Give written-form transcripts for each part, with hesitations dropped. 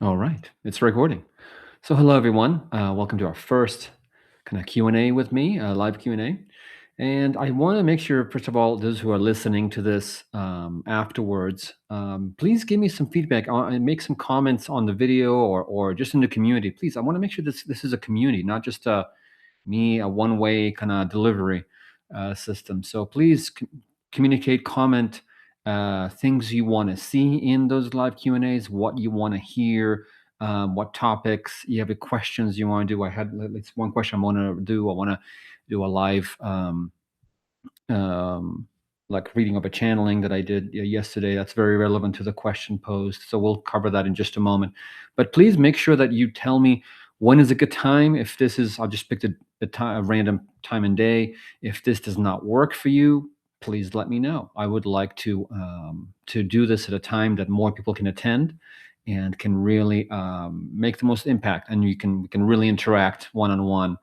All right, it's recording. So, hello everyone. Welcome to our first kind of Q and A with me, live Q and A. And I want to make sure, first of all, those who are listening to this afterwards, please give me some feedback and make some comments on the video or just in the community. Please, I want to make sure this is a community, not just a one-way kind of delivery system. So please communicate, comment things you want to see in those live Q and A's, what you want to hear, what topics you have, questions you want to do. I had it's one question I want to do. I want to do a live um, like reading of a channeling that I did yesterday. That's very relevant to the question posed. So we'll cover that in just a moment. But please make sure that you tell me when is a good time. If this is, I'll just pick a random time and day. If this does not work for you, please let me know. I would like to do this at a time that more people can attend and can really make the most impact. And we can really interact one on one.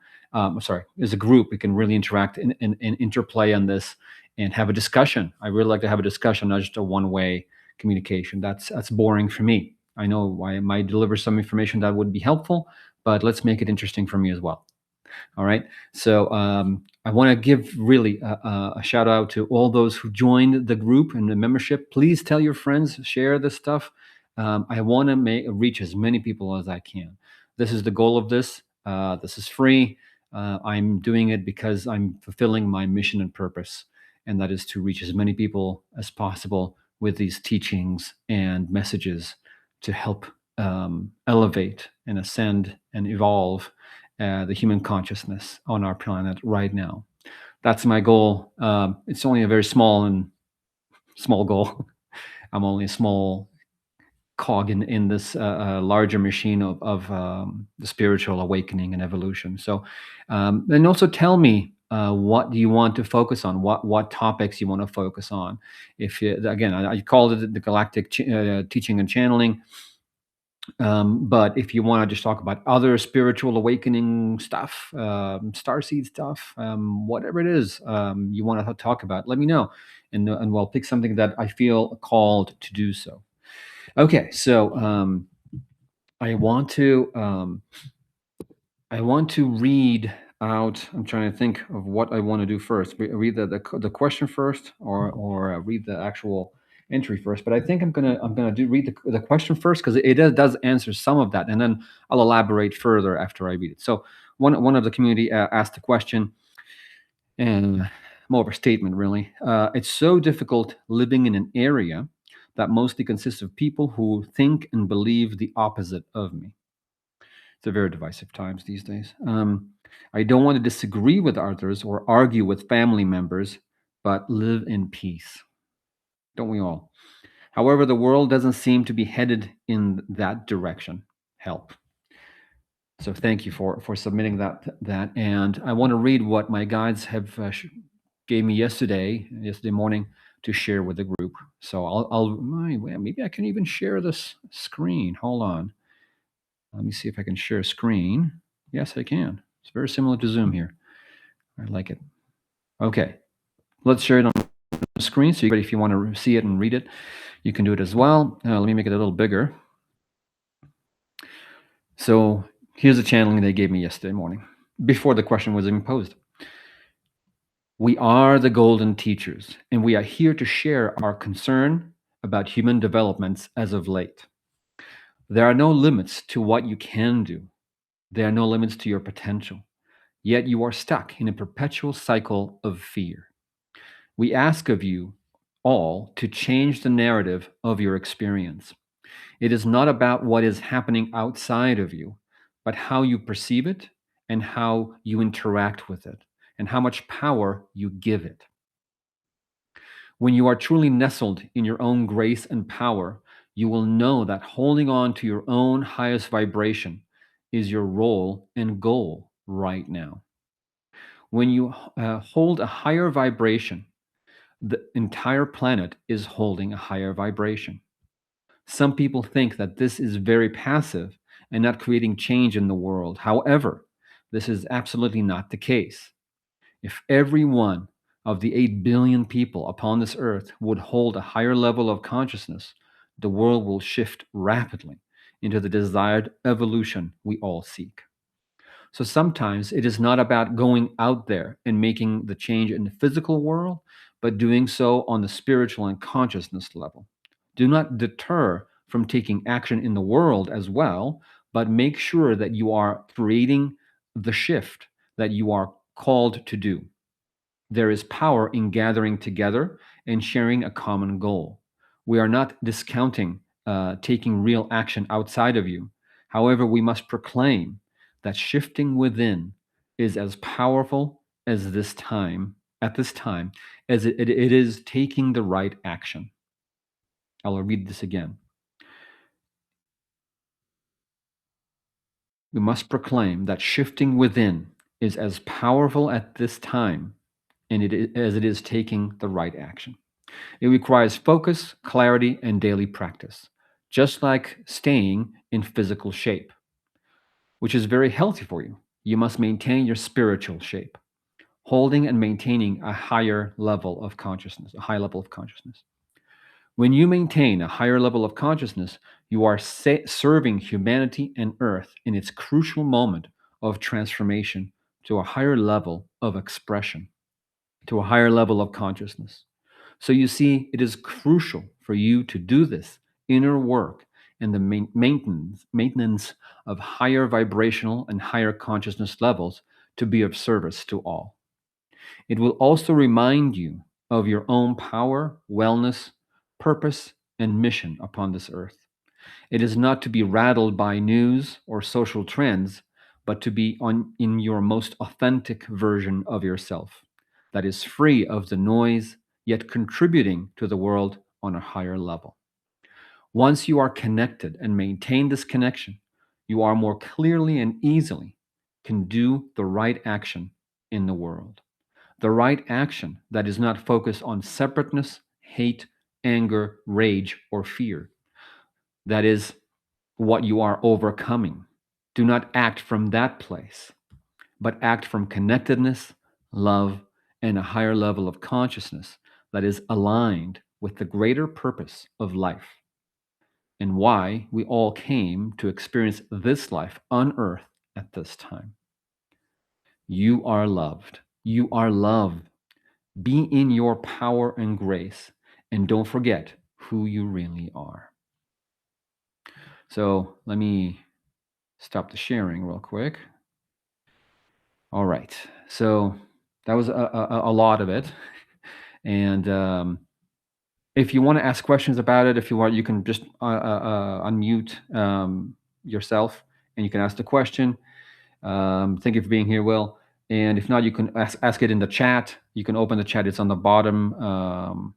Sorry, as a group, we can really interact and interplay on this and have a discussion. I really like to have a discussion, not just a one-way communication. That's boring for me. I know I might deliver some information that would be helpful, but let's make it interesting for me as well. All right. So I want to give really a shout out to all those who joined the group and the membership. Please tell your friends, share this stuff. I want to reach as many people as I can. This is the goal of this. This is free. I'm doing it because I'm fulfilling my mission and purpose, and that is to reach as many people as possible with these teachings and messages to help elevate and ascend and evolve the human consciousness on our planet right now. That's my goal. It's only a very small goal. I'm only a small cog in this larger machine of the spiritual awakening and evolution. So, and also tell me what do you want to focus on? What topics you want to focus on? If you, again, I called it the galactic teaching and channeling. But if you want to just talk about other spiritual awakening stuff, starseed stuff, whatever it is you want to talk about, let me know, and we'll pick something that I feel called to do so. Okay, so I want to I want to read out. I'm trying to think of what I want to do first. Read the question first, or read the actual entry first. But I think I'm gonna read the question first because it does answer some of that, and then I'll elaborate further after I read it. So one of the community asked a question, and more of a statement really. It's so difficult living in an area that mostly consists of people who think and believe the opposite of me. It's a very divisive times these days. I don't want to disagree with others or argue with family members, but live in peace. Don't we all? However, the world doesn't seem to be headed in that direction. Help. So thank you for submitting that. And I want to read what my guides have gave me yesterday morning to share with the group. So maybe I can even share this screen. Hold on. Let me see if I can share a screen. Yes, I can. It's very similar to Zoom here. I like it. Okay, let's share it on the screen. So if you want to see it and read it, you can do it as well. Let me make it a little bigger. So here's the channeling they gave me yesterday morning, before the question was even posed. We are the golden teachers, and we are here to share our concern about human developments as of late. There are no limits to what you can do. There are no limits to your potential. Yet you are stuck in a perpetual cycle of fear. We ask of you all to change the narrative of your experience. It is not about what is happening outside of you, but how you perceive it and how you interact with it and how much power you give it. When you are truly nestled in your own grace and power, you will know that holding on to your own highest vibration is your role and goal right now. When you hold a higher vibration, the entire planet is holding a higher vibration. Some people think that this is very passive and not creating change in the world. However, this is absolutely not the case. If every one of the 8 billion people upon this earth would hold a higher level of consciousness, the world will shift rapidly into the desired evolution we all seek. So sometimes it is not about going out there and making the change in the physical world, but doing so on the spiritual and consciousness level. Do not deter from taking action in the world as well, but make sure that you are creating the shift that you are called to do. There is power in gathering together and sharing a common goal. We are not discounting taking real action outside of you. However, we must proclaim that shifting within is as powerful as this time, at this time, as it is taking the right action. I'll read this again. We must proclaim that shifting within is as powerful at this time as it is taking the right action. It requires focus, clarity, and daily practice, just like staying in physical shape, which is very healthy for you. You must maintain your spiritual shape, holding and maintaining a higher level of consciousness, a high level of consciousness. When you maintain a higher level of consciousness, you are serving humanity and Earth in its crucial moment of transformation to a higher level of expression, to a higher level of consciousness. So you see, it is crucial for you to do this inner work and the maintenance of higher vibrational and higher consciousness levels to be of service to all. It will also remind you of your own power, wellness, purpose, and mission upon this earth. It is not to be rattled by news or social trends, but to be in your most authentic version of yourself that is free of the noise, yet contributing to the world on a higher level. Once you are connected and maintain this connection, you are more clearly and easily can do the right action in the world. The right action that is not focused on separateness, hate, anger, rage, or fear. That is what you are overcoming. Do not act from that place, but act from connectedness, love, and a higher level of consciousness that is aligned with the greater purpose of life and why we all came to experience this life on earth at this time. You are loved. You are loved. Be in your power and grace, and don't forget who you really are. So let me stop the sharing real quick. All right. So that was a lot of it. And if you want to ask questions about it, if you want, you can just unmute yourself and you can ask the question. Thank you for being here, Will. And if not, you can ask it in the chat. You can open the chat. It's on the bottom.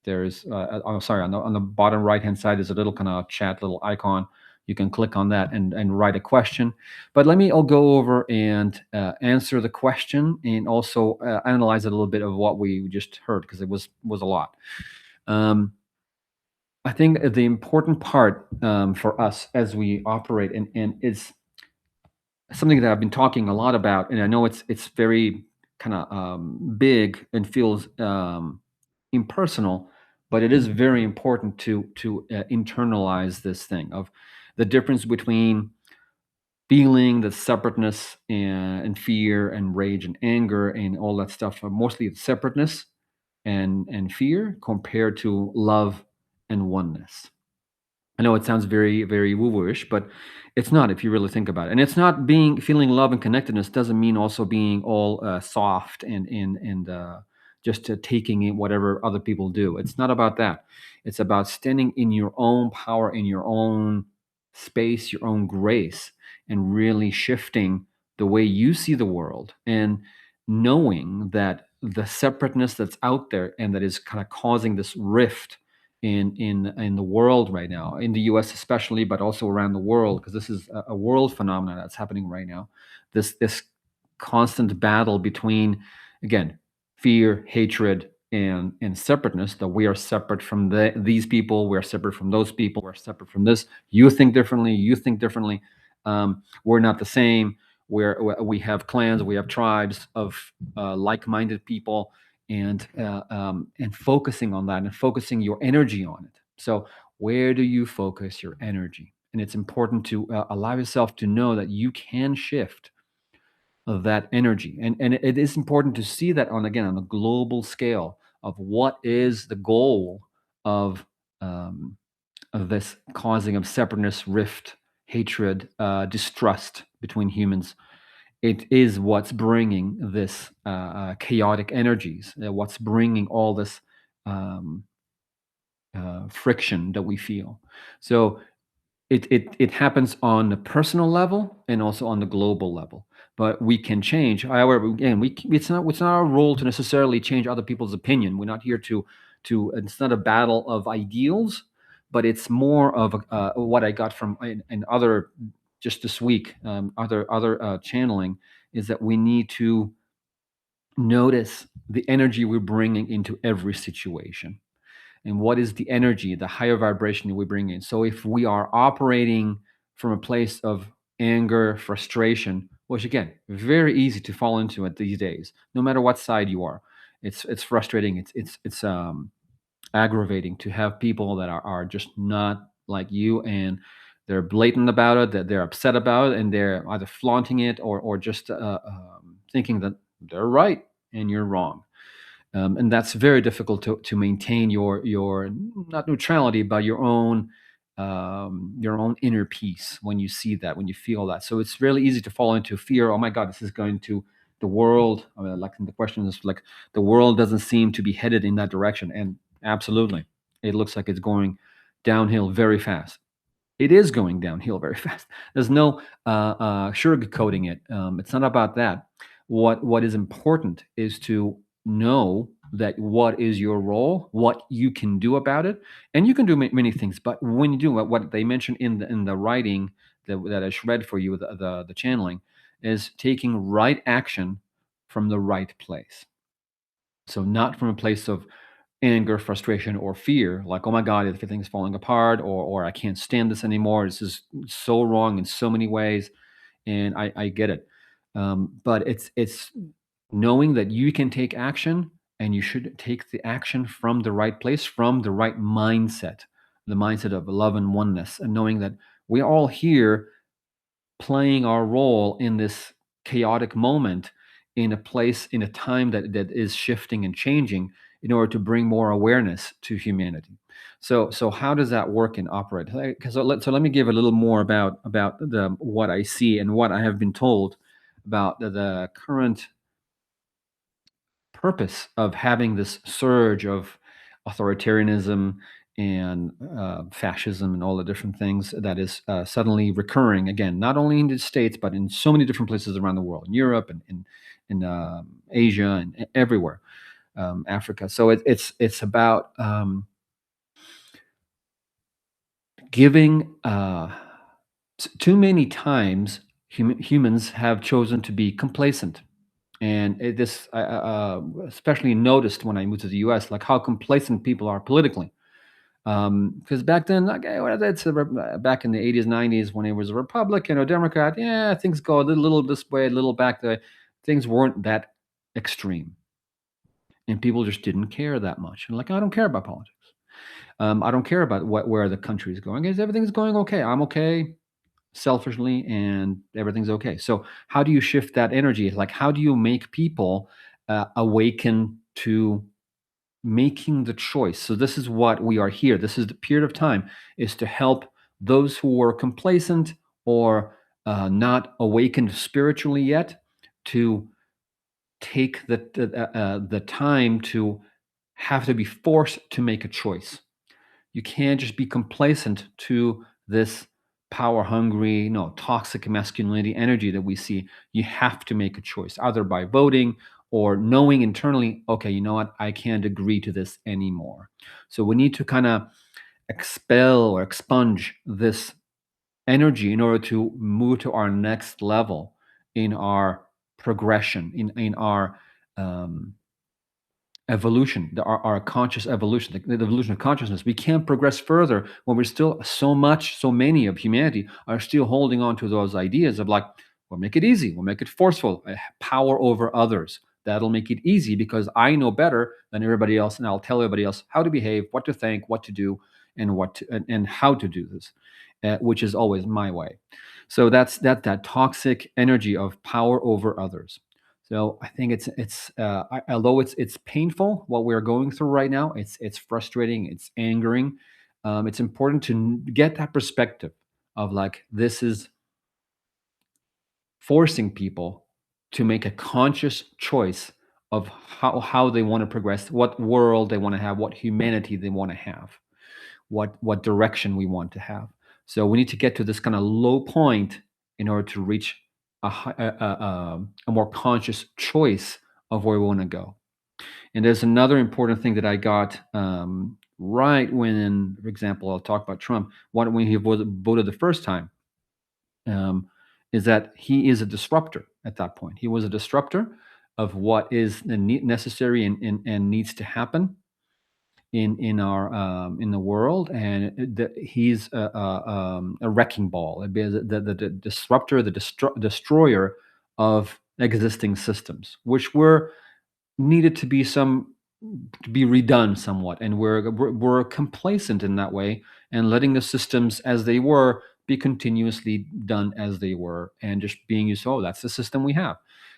There's, oh, sorry, on the bottom right hand side, there's a little kind of chat little icon. You can click on that and write a question. But I'll go over and answer the question and also analyze a little bit of what we just heard because it was a lot. I think the important part for us as we operate and is something that I've been talking a lot about, and I know it's very kind of big and feels impersonal, but it is very important to internalize this thing of the difference between feeling the separateness and fear and rage and anger and all that stuff. Mostly it's separateness and fear compared to love and oneness. I know it sounds very, very woo-woo-ish, but it's not if you really think about it. And it's not feeling love and connectedness doesn't mean also being all soft and just taking in whatever other people do. It's not about that. It's about standing in your own power, in your own space, your own grace, and really shifting the way you see the world and knowing that the separateness that's out there and that is kind of causing this rift in the world right now, in the U.S. especially, but also around the world, because this is a world phenomenon that's happening right now. This constant battle between, again, fear, hatred, and separateness. That we are separate from these people, we're separate from those people, we're separate from this. You think differently. You think differently. We're not the same. We have clans, we have tribes of like-minded people and focusing on that and focusing your energy on it. So where do you focus your energy? And it's important to allow yourself to know that you can shift of that energy. And it is important to see that on, again, on a global scale of what is the goal of um, of this causing of separateness, rift, hatred, distrust between humans. It is what's bringing this chaotic energies, what's bringing all this um, friction that we feel. So it happens on the personal level and also on the global level. But we can change. However, again, it's not our role to necessarily change other people's opinion. We're not here to. It's not a battle of ideals, but it's more of what I got from in other just this week, other channeling, is that we need to notice the energy we're bringing into every situation, and what is the energy, the higher vibration we bring in. So if we are operating from a place of anger, frustration, which again, very easy to fall into it these days, no matter what side you are, it's frustrating. It's aggravating to have people that are just not like you, and they're blatant about it, that they're upset about it, and they're either flaunting it or just thinking that they're right and you're wrong. And that's very difficult to maintain your not neutrality, but your own inner peace when you see that, when you feel that. So it's really easy to fall into fear. Oh my God, this is going to the world. I mean, like the question is like the world doesn't seem to be headed in that direction, and absolutely, it looks like it's going downhill very fast. It is going downhill very fast. There's no sugarcoating it. It's not about that. What is important is to know that what is your role, what you can do about it, and you can do many things. But when you do what they mentioned in the writing that I read for you, the channeling, is taking right action from the right place. So not from a place of anger, frustration, or fear, like, oh my God, everything's falling apart, or I can't stand this anymore. This is so wrong in so many ways. And I get it. But it's knowing that you can take action, and you should take the action from the right place, from the right mindset, the mindset of love and oneness, and knowing that we're all here playing our role in this chaotic moment, in a place, in a time that is shifting and changing, in order to bring more awareness to humanity. So how does that work and operate? So let me give a little more about the what I see and what I have been told about the current purpose of having this surge of authoritarianism and fascism and all the different things that is suddenly recurring again, not only in the States, but in so many different places around the world, in Europe and in Asia and everywhere, Africa. So it's about giving. Too many times, humans have chosen to be complacent, and this especially noticed when I moved to the U.S., like how complacent people are politically. Because back then, okay, well, back in the 80s, 90s, when it was a Republican or Democrat, yeah, things go a little this way, a little back there. Things weren't that extreme, and people just didn't care that much. And like, I don't care about politics. I don't care about where the country is going. Is everything's going okay? I'm okay selfishly, and everything's okay. So how do you shift that energy? Like, how do you make people awaken to making the choice? So this is what we are here. This is the period of time, is to help those who are complacent or not awakened spiritually yet, to take the time to have to be forced to make a choice. You can't just be complacent to this power hungry, no, toxic masculinity energy that we see. You have to make a choice, either by voting or knowing internally, okay, you know what, I can't agree to this anymore. So we need to kind of expel or expunge this energy in order to move to our next level in our progression, in our um, evolution, our conscious evolution, the evolution of consciousness. We can't progress further when we're still so many of humanity are still holding on to those ideas of like, we'll make it easy, we'll make it forceful, power over others. That'll make it easy because I know better than everybody else, and I'll tell everybody else how to behave, what to think, what to do, and and how to do this. which is always my way. So that's that toxic energy of power over others. So I think although it's painful what we're going through right now, it's frustrating, it's angering. It's important to get that perspective of like this is forcing people to make a conscious choice of how they want to progress, what world they want to have, what humanity they want to have, what direction we want to have. So we need to get to this kind of low point in order to reach a more conscious choice of where we want to go. And there's another important thing that I got right when, for example, I'll talk about Trump. When he voted the first time, um, is that he is a disruptor at that point. He was a disruptor of what is necessary and needs to happen in the world, and he's a wrecking ball, the disruptor, the destroyer of existing systems, which were needed to be redone somewhat, and we're complacent in that way, and letting the systems as they were be continuously done as they were, and just being used. Oh, that's the system we have.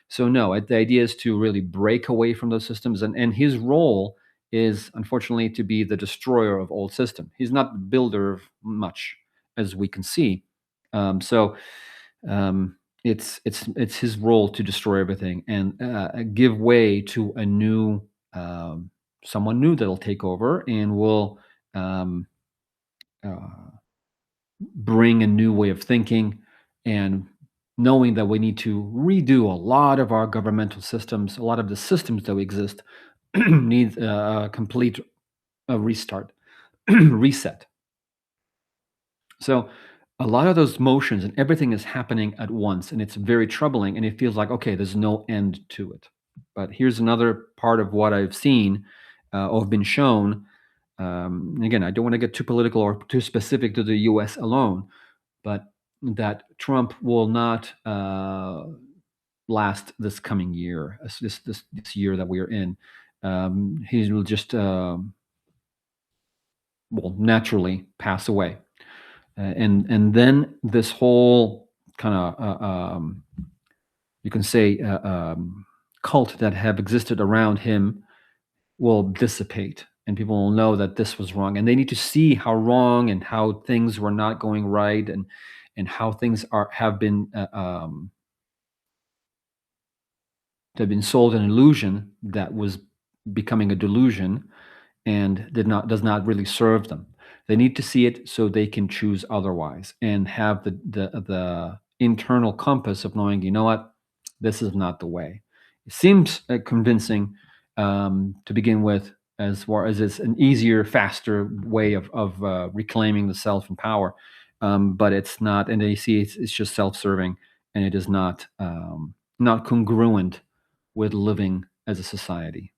So no, the idea is to really break away from those systems, and his role is unfortunately to be the destroyer of old system. He's not the builder of much, as we can see. So it's his role to destroy everything and give way to a new um, someone new that'll take over and will um, uh, bring a new way of thinking, and knowing that we need to redo a lot of our governmental systems, a lot of the systems that exist needs a complete restart, reset. So a lot of those motions and everything is happening at once, and it's very troubling, and it feels like, okay, there's no end to it. But here's another part of what I've seen or have been shown. Again, I don't want to get too political or too specific to the US alone, but that Trump will not last this coming year, this year that we are in. He will just, will naturally pass away. And then this whole kind of you can say cult that have existed around him will dissipate, and people will know that this was wrong, and they need to see how wrong and how things were not going right, and how things are have been sold an illusion that was becoming a delusion, and does not really serve them. They need to see it so they can choose otherwise, and have the internal compass of knowing, you know what, this is not the way. It seems convincing to begin with, as far as it's an easier, faster way of reclaiming the self and power, but it's not. And they see it's just self-serving, and it is not congruent with living as a society.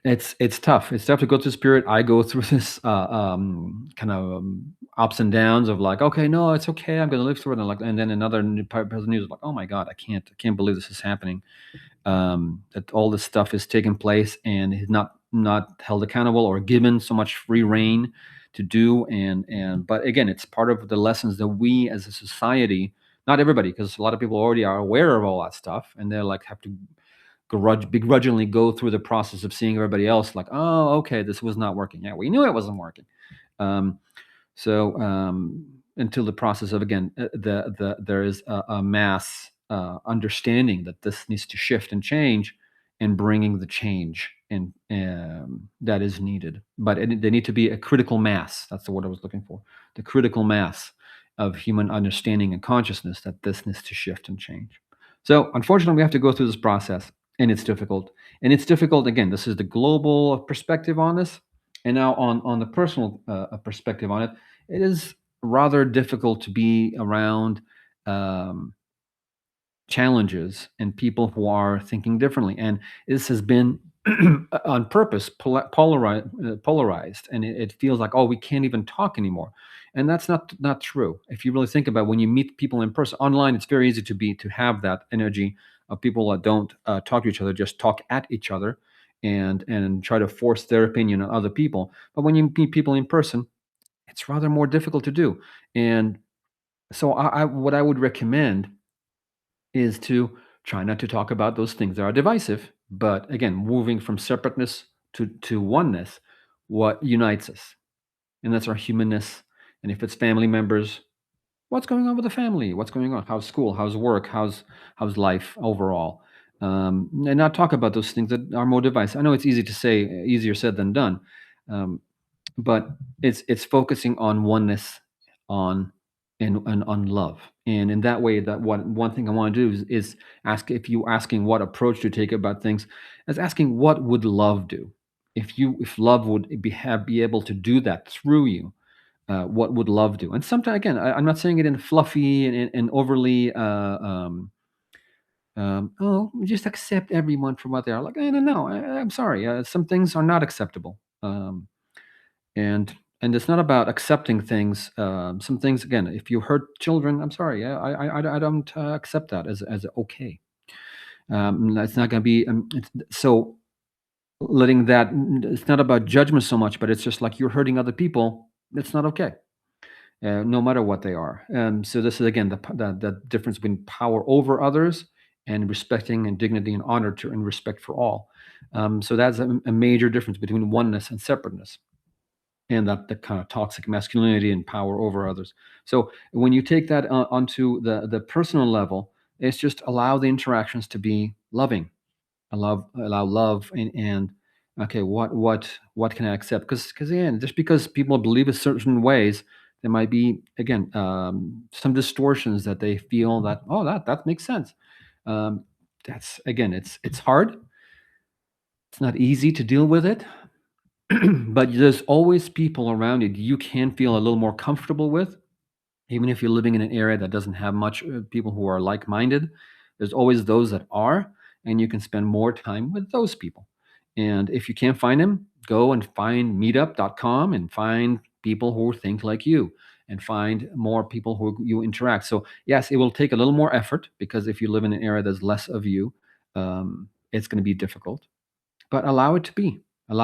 It's tough. It's tough to go through spirit. I go through this kind of ups and downs of like, okay, no, it's okay. I'm going to live through it. And then another person news is like, oh my God, I can't believe this is happening. That all this stuff is taking place, and is not held accountable or given so much free reign to do. But again, it's part of the lessons that we as a society, not everybody, because a lot of people already are aware of all that stuff, and they're like have to begrudgingly go through the process of seeing everybody else like, oh, okay, this was not working. Yeah, we knew it wasn't working. Um, until the process of, again, there is a mass understanding that this needs to shift and change, and bringing the change and that is needed. But there need to be a critical mass. That's the word I was looking for. The critical mass of human understanding and consciousness that this needs to shift and change. So unfortunately, we have to go through this process, and it's difficult. And it's difficult. Again, this is the global perspective on this, and now on the personal perspective on it. It is rather difficult to be around um, challenges and people who are thinking differently. And this has been on purpose polarized, and it feels like, oh, we can't even talk anymore. And that's not true. If you really think about it, when you meet people in person, online, it's very easy to have that energy of people that don't talk to each other, just talk at each other, and try to force their opinion on other people. But when you meet people in person, It's rather more difficult to do. And so what I would recommend is to try not to talk about those things that are divisive, but again, moving from separateness to oneness, what unites us, and that's our humanness. And if it's family members, what's going on with the family? What's going on? How's school? How's work? How's life overall? And not talk about those things that are more divisive. I know it's easy to say, easier said than done, um, but it's focusing on oneness, on and on love. And in that way, that one thing I want to do is ask, if you asking what approach to take about things, as asking what would love do, if love would be able to do that through you, what would love do? And sometimes, again, I'm not saying it in fluffy and overly, oh, just accept everyone for what they are. Like, no, no, I'm sorry. Some things are not acceptable. And it's not about accepting things. Some things, again, if you hurt children, I'm sorry. I don't accept that as okay. That's not going to be, so letting that, it's not about judgment so much, but it's just like you're hurting other people. It's not okay, no matter what they are. So this is again the difference between power over others and respecting and dignity and honor to and respect for all. So that's a major difference between oneness and separateness, and that the kind of toxic masculinity and power over others. So when you take that onto the personal level, it's just allow the interactions to be loving, allow love, and okay, what can I accept? Because again, just because people believe in certain ways, there might be, again, some distortions that they feel that, oh, that makes sense. Um, that's, again, it's hard. It's not easy to deal with it, but there's always people around you you can feel a little more comfortable with. Even if you're living in an area that doesn't have much people who are like-minded, there's always those that are, and you can spend more time with those people. And if you can't find them, go and find meetup.com and find people who think like you, and find more people who you interact. So yes, it will take a little more effort, because if you live in an area that's less of you, it's going to be difficult. But allow it to be, and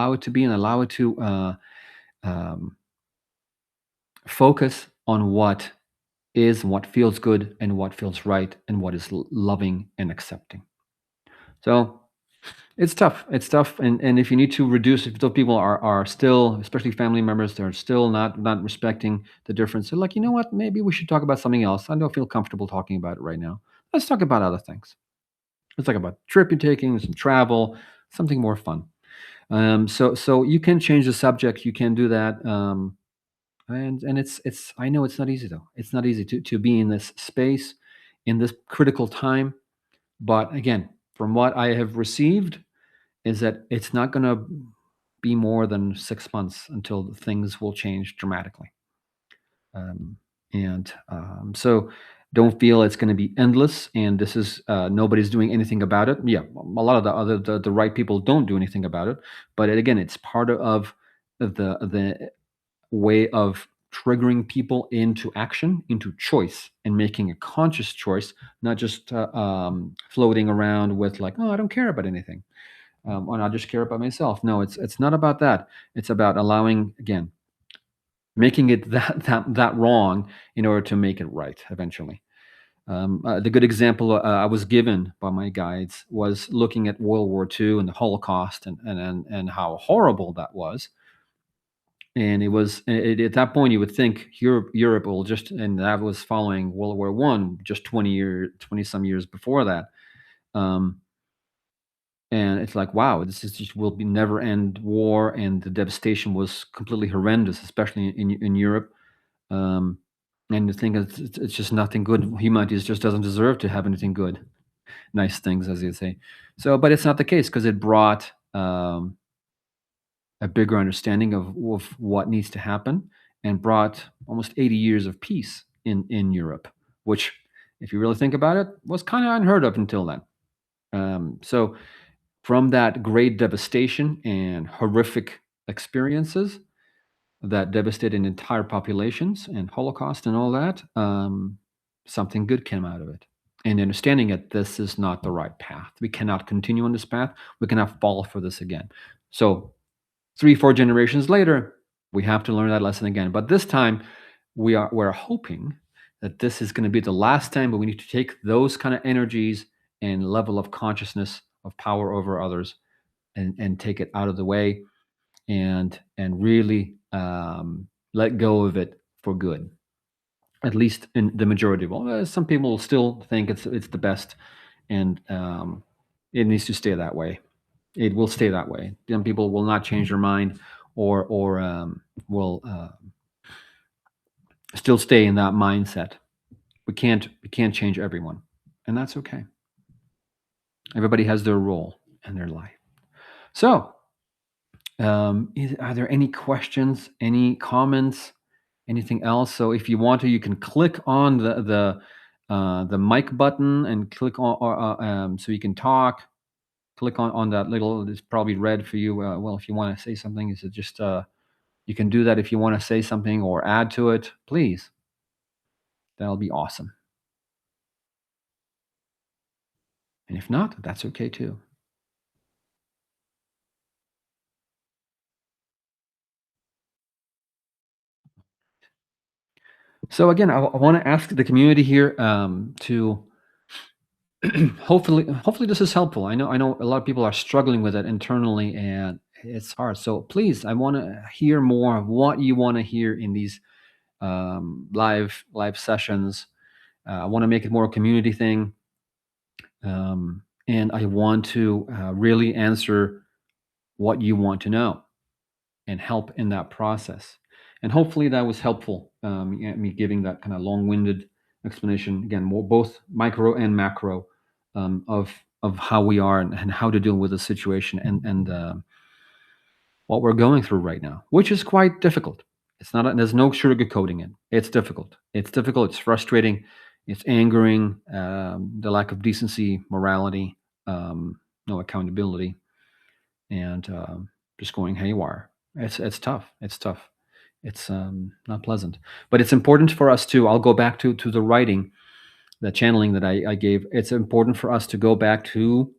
allow it to um, focus on what is, what feels good, and what feels right, and what is loving and accepting. So it's tough. It's tough. And if you need to reduce, if those people are still, especially family members, they're still not respecting the difference, they're like, you know what, maybe we should talk about something else. I don't feel comfortable talking about it right now. Let's talk about other things. Let's talk about trip you're taking, some travel, something more fun. So you can change the subject. You can do that. And it's, I know it's not easy though. It's not easy to be in this space, in this critical time. But again, from what I have received, is that it's not going to be more than 6 months until things will change dramatically. Um, and so don't feel it's going to be endless. And this is, nobody's doing anything about it. Yeah, a lot of the right people don't do anything about it. But again, it's part of the way of triggering people into action, into choice, and making a conscious choice, not just floating around with like, oh, I don't care about anything, or I just care about myself. No, it's not about that. It's about allowing, again, making it that wrong in order to make it right eventually. The good example I was given by my guides was looking at World War II and the Holocaust, and how horrible that was. And it was at that point you would think Europe will just, and that was following World War One, just 20 some years before that. Um, and it's like, wow, this is just will be never end war, and the devastation was completely horrendous, especially in Europe. Um, and the thing is, it's just nothing good. Humanity just doesn't deserve to have anything good, nice things, as you say. So, but it's not the case, because it brought a bigger understanding of what needs to happen, and brought almost 80 years of peace in Europe, which, if you really think about it, was kind of unheard of until then. So from that great devastation and horrific experiences that devastated entire populations and Holocaust and all that, something good came out of it. And understanding that this is not the right path. We cannot continue on this path. We cannot fall for this again. So 3, 4 generations later, We have to learn that lesson again. But this time, we're hoping that this is going to be the last time. But we need to take those kind of energies and level of consciousness of power over others and take it out of the way and really let go of it for good. At least in the majority of all. Some people will still think it's the best, and it needs to stay that way. It will stay that way. Some people will not change their mind, or will still stay in that mindset. We can't change everyone, and that's okay. Everybody has their role in their life. So, are there any questions, any comments, anything else? So, if you want to, you can click on the mic button and click on, so you can talk. Click on that little. It's probably red for you. Well, if you want to say something, is it just you can do that if you want to say something or add to it, please. That'll be awesome. And if not, that's okay too. So again, I want to ask the community here to hopefully this is helpful. I know a lot of people are struggling with it internally, and it's hard. So please, I want to hear more of what you want to hear in these live sessions. I want to make it more a community thing, and I want to really answer what you want to know and help in that process. And hopefully that was helpful. Me giving that kind of long-winded explanation again, more both micro and macro of how we are and how to deal with the situation and what we're going through right now, which is quite difficult. It's not. There's no sugarcoating it. It's difficult. It's difficult. It's frustrating. It's angering. The lack of decency, morality, no accountability, and just going haywire. It's tough. It's tough. It's not pleasant, but it's important for us to. I'll go back to the writing, the channeling that I gave. It's important for us to go back to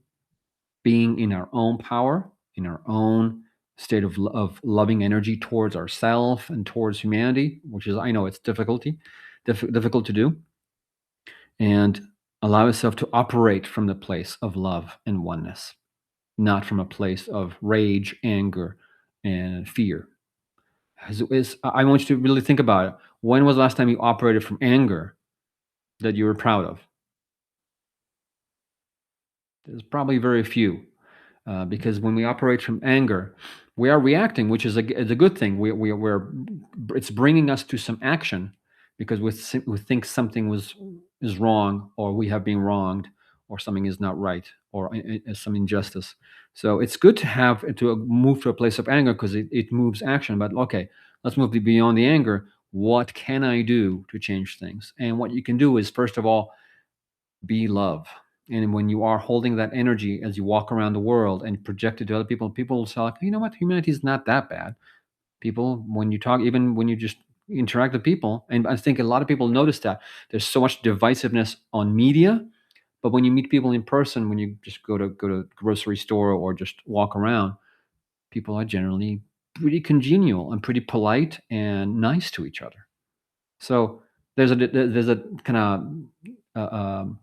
being in our own power, in our own state of loving energy towards ourselves and towards humanity, which is I know it's difficult to do, and allow yourself to operate from the place of love and oneness, not from a place of rage, anger, and fear. I want you to really think about it. When was the last time you operated from anger that you were proud of? There's probably very few, because when we operate from anger, we are reacting, which is a good thing. We're it's bringing us to some action because we think something is wrong, or we have been wronged, or something is not right, or some injustice. So it's good to have to move to a place of anger because it moves action. But okay, let's move beyond the anger. What can I do to change things? And what you can do is, first of all, be love. And when you are holding that energy as you walk around the world and project it to other people, people will say, like, you know what, humanity is not that bad. People, when you talk, even when you just interact with people, and I think a lot of people notice that there's so much divisiveness on media, but when you meet people in person, when you just go to grocery store or just walk around, people are generally pretty congenial and pretty polite and nice to each other. So there's a kind of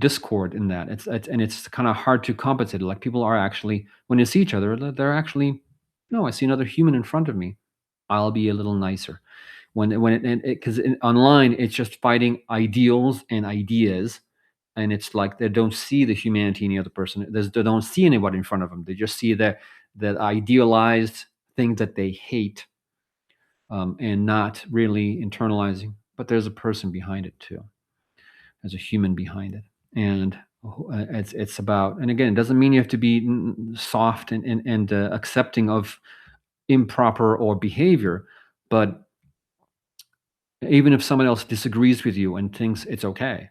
discord in that. It's kind of hard to compensate. Like people are actually when they see each other, they're actually no. I see another human in front of me. I'll be a little nicer. When it because online it's just fighting ideals and ideas, and it's like they don't see the humanity in the other person. They don't see anybody in front of them. They just see the idealized thing that they hate, and not really internalizing. But there's a person behind it too. There's a human behind it, and it's about. And again, it doesn't mean you have to be soft and accepting of improper or behavior, but even if someone else disagrees with you and thinks it's okay,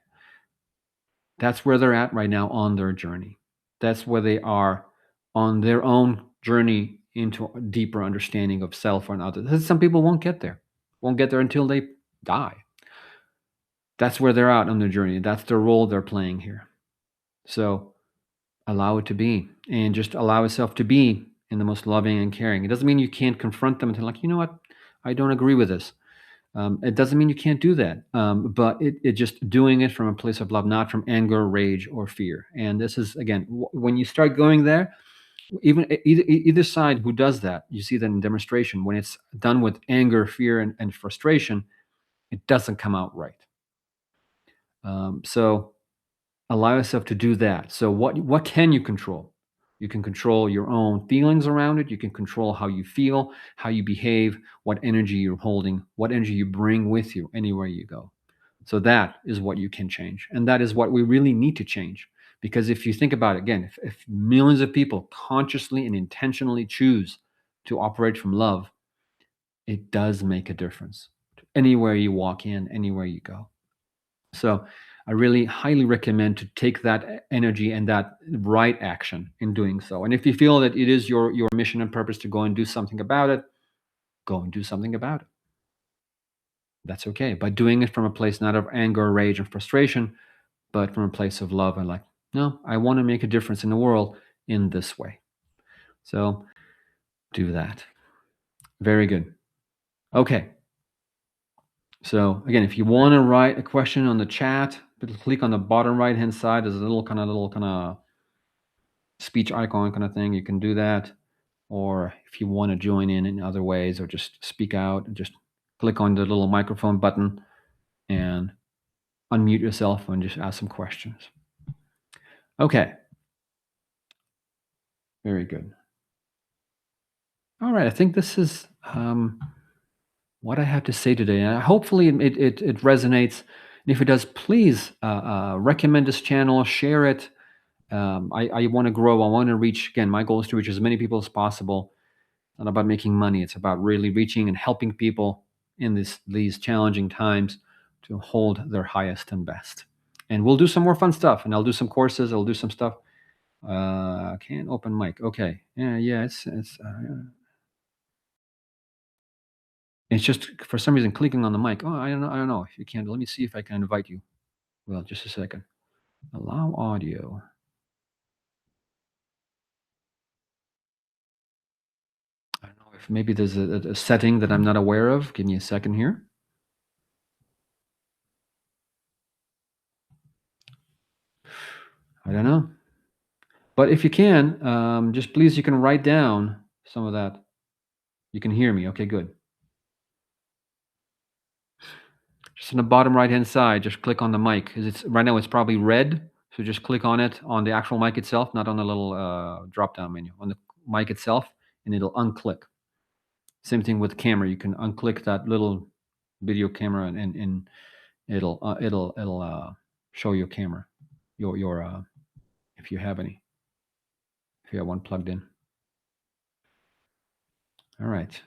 that's where they're at right now on their journey. That's where they are on their own journey into a deeper understanding of self or others. Some people won't get there until they die. That's where they're at on their journey. That's their role they're playing here. So allow it to be, and just allow yourself to be in the most loving and caring. It doesn't mean you can't confront them and tell, like, you know what? I don't agree with this. It doesn't mean you can't do that, but it just doing it from a place of love, not from anger, rage, or fear. And this is again, when you start going there, even either side who does that, you see that in demonstration. When it's done with anger, fear, and frustration, it doesn't come out right. So allow yourself to do that. So what can you control? You can control your own feelings around it. You can control how you feel, how you behave, what energy you're holding, what energy you bring with you anywhere you go. So that is what you can change. And that is what we really need to change. Because if you think about it again, if millions of people consciously and intentionally choose to operate from love, it does make a difference. Anywhere you walk in, anywhere you go. So I really highly recommend to take that energy and that right action in doing so. And if you feel that it is your mission and purpose to go and do something about it, go and do something about it. That's okay. But doing it from a place not of anger, rage, and frustration, but from a place of love and like, no, I want to make a difference in the world in this way. So do that. Very good. Okay. So again, if you want to write a question on the chat, click on the bottom right hand side. There's a little kind of speech icon kind of thing. You can do that. Or if you want to join in other ways or just speak out, just click on the little microphone button and unmute yourself and just ask some questions. Okay. Very good. All right. I think this is what I have to say today. Hopefully it resonates. And if it does, please recommend this channel, share it. I want to grow. I want to reach, again, my goal is to reach as many people as possible. Not about making money. It's about really reaching and helping people in these challenging times to hold their highest and best. And we'll do some more fun stuff. And I'll do some courses. I'll do some stuff. Can't open mic. Okay. Yeah. It's just for some reason clicking on the mic. Oh, I don't know. I don't know if you can. Let me see if I can invite you. Well, just a second. Allow audio. I don't know if maybe there's a setting that I'm not aware of. Give me a second here. I don't know. But if you can, just please, you can write down some of that. You can hear me. Okay, good. Just on the bottom right-hand side, just click on the mic. 'Cause it's right now it's probably red, so just click on it on the actual mic itself, not on the little drop-down menu. On the mic itself, and it'll unclick. Same thing with the camera. You can unclick that little video camera, and it'll show your camera, your if you have any, if you have one plugged in. All right.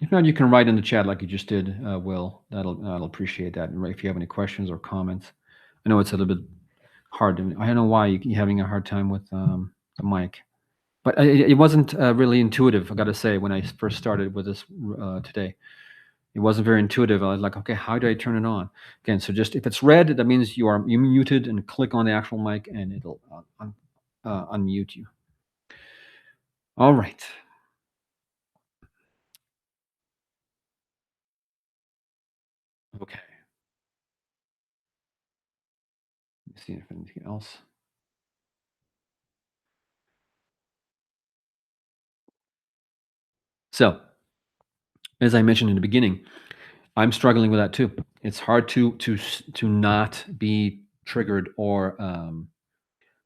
If not, you can write in the chat like you just did, Will. I'll appreciate that. And if you have any questions or comments, I know it's a little bit hard. I don't know why you're having a hard time with the mic, but it wasn't really intuitive. I got to say, when I first started with this today, it wasn't very intuitive. I was like, okay, how do I turn it on? Again, so just if it's red, that means you muted, and click on the actual mic, and it'll unmute you. All right. Okay. Let me see if anything else. So, as I mentioned in the beginning, I'm struggling with that too. It's hard to not be triggered or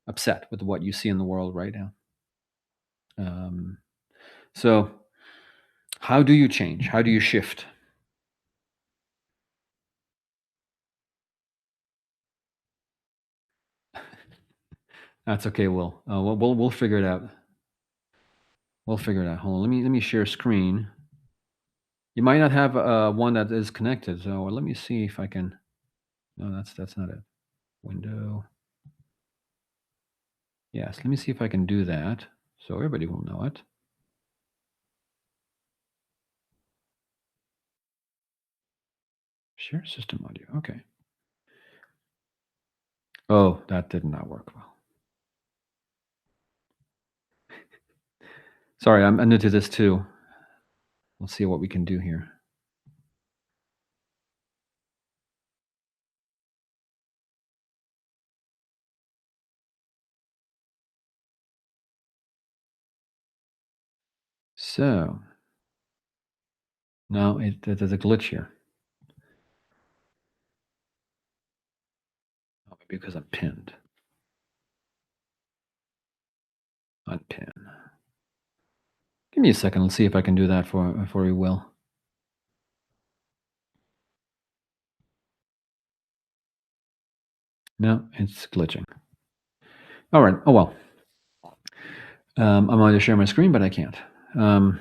upset with what you see in the world right now. So, how do you change? How do you shift? That's okay, Will. We'll figure it out. We'll figure it out. Hold on. Let me share screen. You might not have one that is connected. So let me see if I can. No, that's not it. Window. Yes. Let me see if I can do that so everybody will know it. Share system audio. Okay. Oh, that did not work well. Sorry, I'm new to this too. We'll see what we can do here. So now there's a glitch here. Oh, maybe because I'm pinned. Unpin. Give me a second. Let's see if I can do that for you, Will. No, it's glitching. All right. Oh well. I'm going to share my screen, but I can't. Um,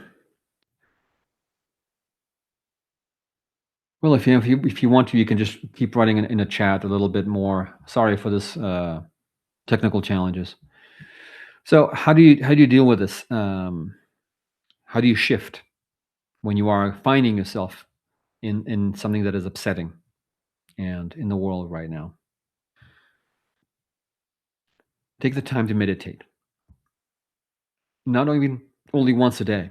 well, if you want to, you can just keep writing in a chat a little bit more. Sorry for this technical challenges. So how do you deal with this? How do you shift when you are finding yourself in something that is upsetting and in the world right now? Take the time to meditate. Not even only once a day.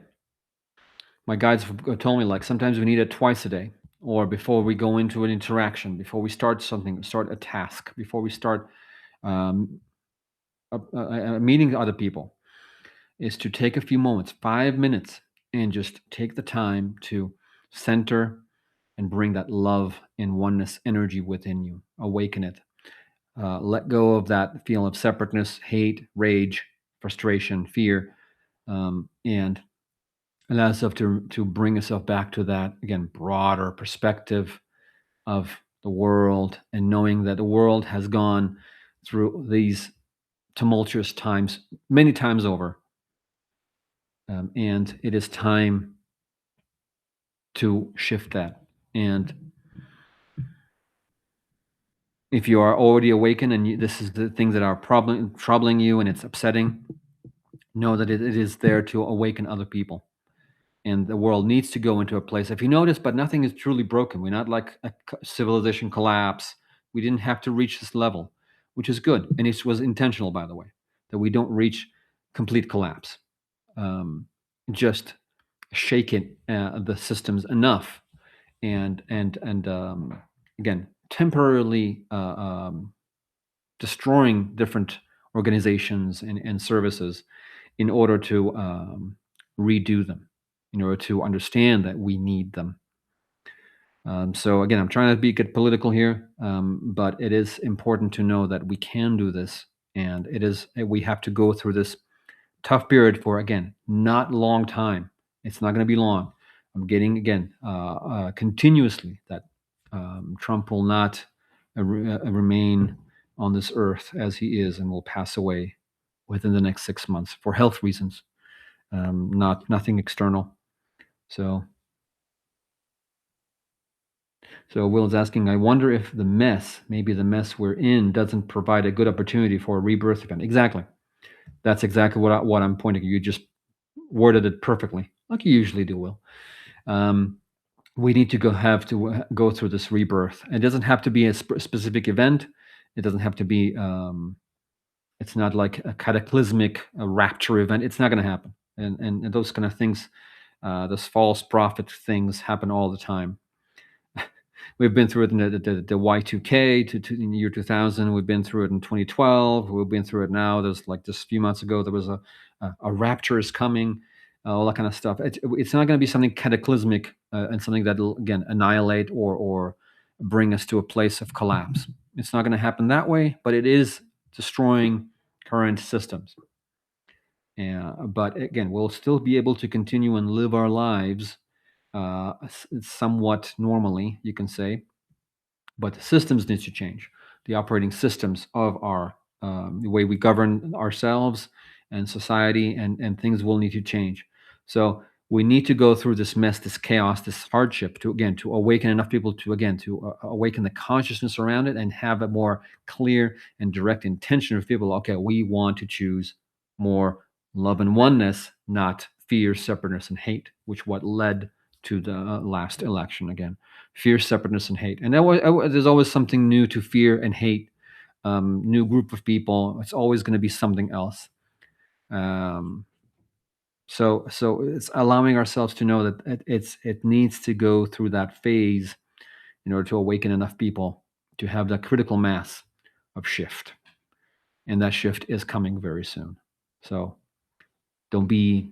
My guides have told me like sometimes we need it twice a day, or before we go into an interaction, before we start something, start a task, before we start um, meeting other people, is to take a few moments, 5 minutes, and just take the time to center and bring that love and oneness energy within you, awaken it. Let go of that feeling of separateness, hate, rage, frustration, fear, and allow yourself to bring yourself back to that again broader perspective of the world, and knowing that the world has gone through these tumultuous times many times over, and it is time to shift that. And if you are already awakened and this is the things that are troubling you and it's upsetting, know that it is there to awaken other people. And the world needs to go into a place. If you notice, but nothing is truly broken. We're not like a civilization collapse. We didn't have to reach this level, which is good, and it was intentional, by the way, that we don't reach complete collapse. Um, just shake it, the systems enough, and again, temporarily destroying different organizations and services in order to redo them, in order to understand that we need them. So again, I'm trying to get political here, but it is important to know that we can do this, and we have to go through this tough period for again not long time. It's not going to be long. I'm getting again continuously that Trump will not remain on this earth as he is, and will pass away within the next 6 months for health reasons, not nothing external. So, Will's asking, I wonder if maybe the mess we're in, doesn't provide a good opportunity for a rebirth event. Exactly. That's exactly what I'm pointing. You just worded it perfectly, like you usually do, Will. Um, we need to go through this rebirth. It doesn't have to be a specific event. It doesn't have to be. It's not like a cataclysmic rapture event. It's not going to happen. And those kind of things, those false prophet things happen all the time. We've been through it in the Y2K in the year 2000. We've been through it in 2012. We've been through it now. There's like just a few months ago, there was a rapture is coming, all that kind of stuff. It's not going to be something cataclysmic and something that will, again, annihilate or bring us to a place of collapse. It's not going to happen that way, but it is destroying current systems. But again, we'll still be able to continue and live our lives somewhat normally, you can say, but the systems need to change. The operating systems of our the way we govern ourselves and society, and things will need to change. So we need to go through this mess, this chaos, this hardship to awaken enough people to awaken the consciousness around it, and have a more clear and direct intention of people. Okay, we want to choose more love and oneness, not fear, separateness, and hate, which what led to the last election again. Fear, separateness, and hate. And there's always something new to fear and hate. New group of people. It's always going to be something else. Um, So it's allowing ourselves to know that it needs to go through that phase in order to awaken enough people to have that critical mass of shift, and that shift is coming very soon. So don't be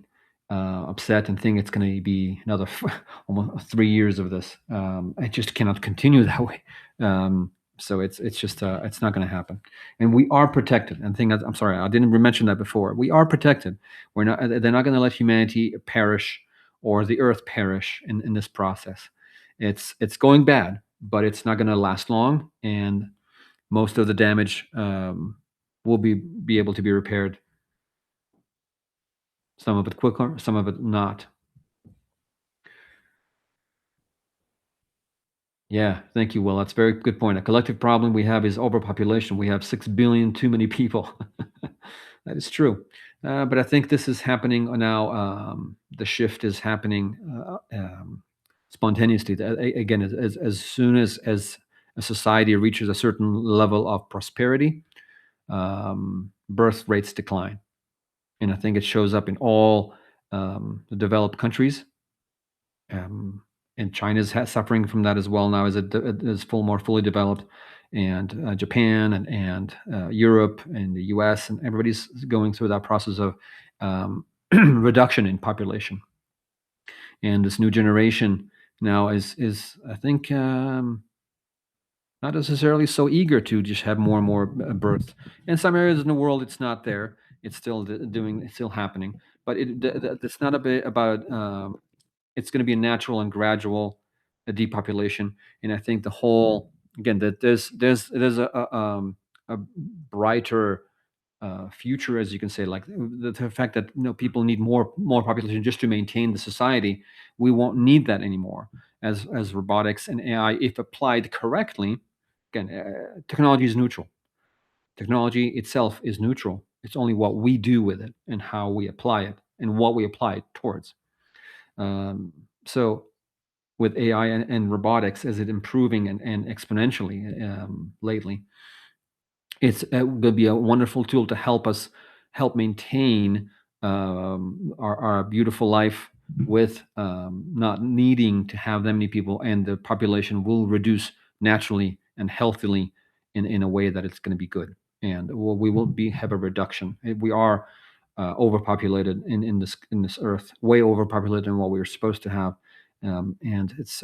upset and think it's going to be another almost 3 years of this. It just cannot continue that way. So it's just it's not going to happen. And we are protected. And thing I'm sorry, I didn't mention that before. We are protected. We're not. They're not going to let humanity perish or the Earth perish in this process. It's going bad, but it's not going to last long, and most of the damage will be able to be repaired. Some of it quicker, some of it not. Yeah, thank you. Well, that's a very good point. A collective problem we have is overpopulation. We have 6 billion too many people. That is true. But I think this is happening now. The shift is happening spontaneously. Again, as soon as a society reaches a certain level of prosperity, birth rates decline. And I think it shows up in all the developed countries. Um, and China's suffering from that as well now as it is more fully developed, and Japan and Europe and the U.S. and everybody's going through that process of reduction in population. And this new generation now is I think not necessarily so eager to just have more and more birth. In some areas in the world, it's not there. It's still doing. It's still happening, but it's not a bit about it's going to be a natural and gradual depopulation. And I think the whole again that there's a brighter future, as you can say, like the fact that people need more population just to maintain the society. We won't need that anymore as robotics and AI, if applied correctly. Again, technology is neutral. Technology itself is neutral. It's only what we do with it and how we apply it and what we apply it towards. So with AI and robotics, as it improving and exponentially lately, it's going to be a wonderful tool to help maintain our beautiful life with not needing to have that many people, and the population will reduce naturally and healthily in a way that it's going to be good, and we will be have a reduction. We are overpopulated in this earth, way overpopulated than what we were supposed to have, and it's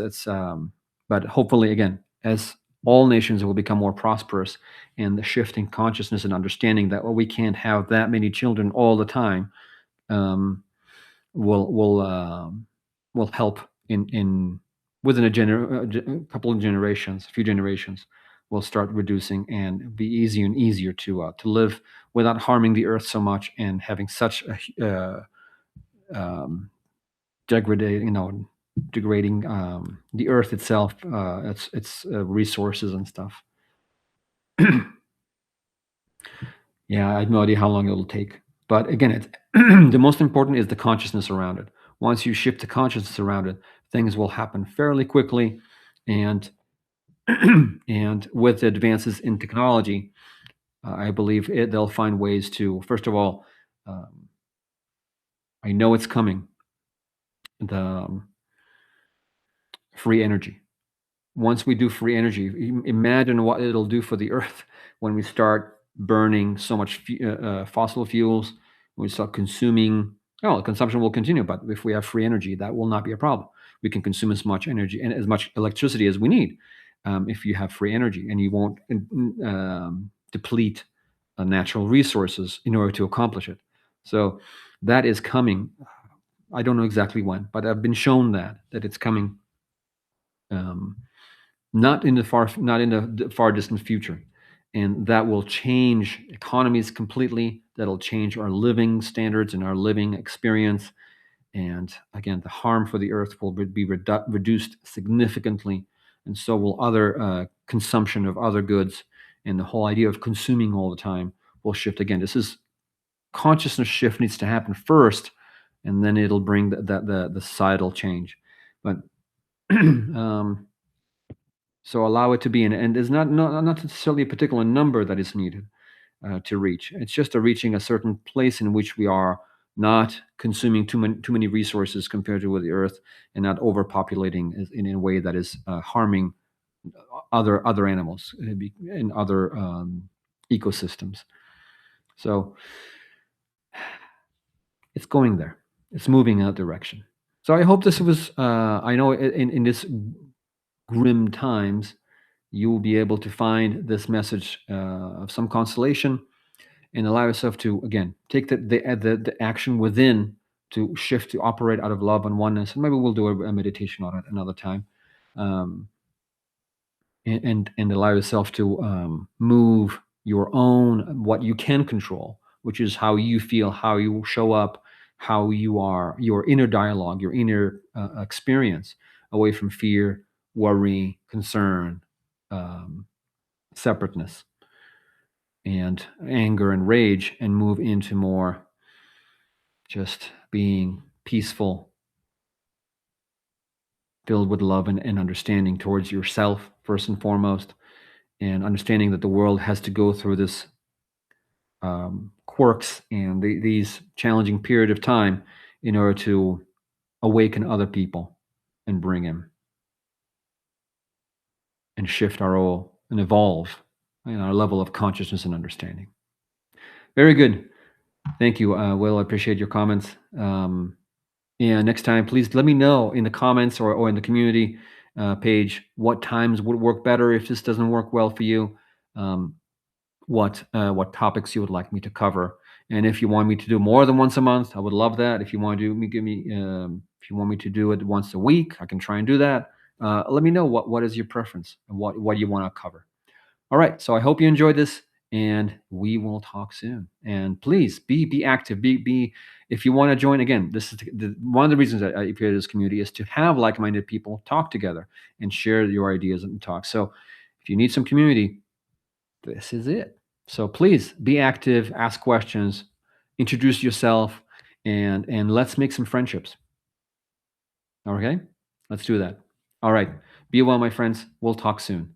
but hopefully again, as all nations will become more prosperous, and the shift in consciousness and understanding that we can't have that many children all the time um, will help in within a couple of generations, a few generations, will start reducing and be easier and easier to live without harming the earth so much and having such a degrading, degrading the earth itself, its resources and stuff. Yeah, I have no idea how long it'll take. But again, it's the most important is the consciousness around it. Once you shift the consciousness around it, things will happen fairly quickly. And and with the advances in technology, I believe they'll find ways to. First of all, um, I know it's coming. The free energy. Once we do free energy, imagine what it'll do for the earth when we start burning so much fossil fuels. When we start consuming, oh, consumption will continue, but if we have free energy, that will not be a problem. We can consume as much energy and as much electricity as we need if you have free energy, and you won't deplete natural resources in order to accomplish it. So that is coming. I don't know exactly when, but I've been shown that it's coming. Um, not in the far distant future, and that will change economies completely. That'll change our living standards and our living experience, and again, the harm for the earth will be reduced significantly, and so will other consumption of other goods, and the whole idea of consuming all the time will shift again. This is consciousness shift needs to happen first, and then it'll bring the societal change. But so allow it to be, and there's not necessarily a particular number that is needed to reach. It's just a reaching a certain place in which we are not consuming too many resources compared to with the earth, and not overpopulating in a way that is harming other animals and other ecosystems. So it's going there. It's moving in that direction. So I hope this was. I know in this grim times, you will be able to find this message of some consolation and allow yourself to again take the action within to shift to operate out of love and oneness. And maybe we'll do a meditation on it another time. Um, and allow yourself to move your own what you can control, which is how you feel, how you show up, how you are, your inner dialogue, your inner experience, away from fear, worry, concern, um, separateness, and anger and rage, and move into more just being peaceful, filled with love and understanding towards yourself first and foremost, and understanding that the world has to go through this quirks and these challenging period of time in order to awaken other people and bring in and shift our role and evolve in our level of consciousness and understanding. Very good. Thank you, Will. I appreciate your comments. And next time, please let me know in the comments or in the community page what times would work better if this doesn't work well for you. Um, what topics you would like me to cover, and if you want me to do more than once a month, I would love that. If you want to do me, give me, if you want me to do it once a week, I can try and do that. Let me know what is your preference and what you want to cover. All right, so I hope you enjoyed this, and we will talk soon. And please be active. Be if you want to join again. This is one of the reasons that I created this community is to have like-minded people talk together and share your ideas and talk. So if you need some community, this is it. So please be active, ask questions, introduce yourself, and let's make some friendships. Okay? Let's do that. All right. Be well, my friends. We'll talk soon.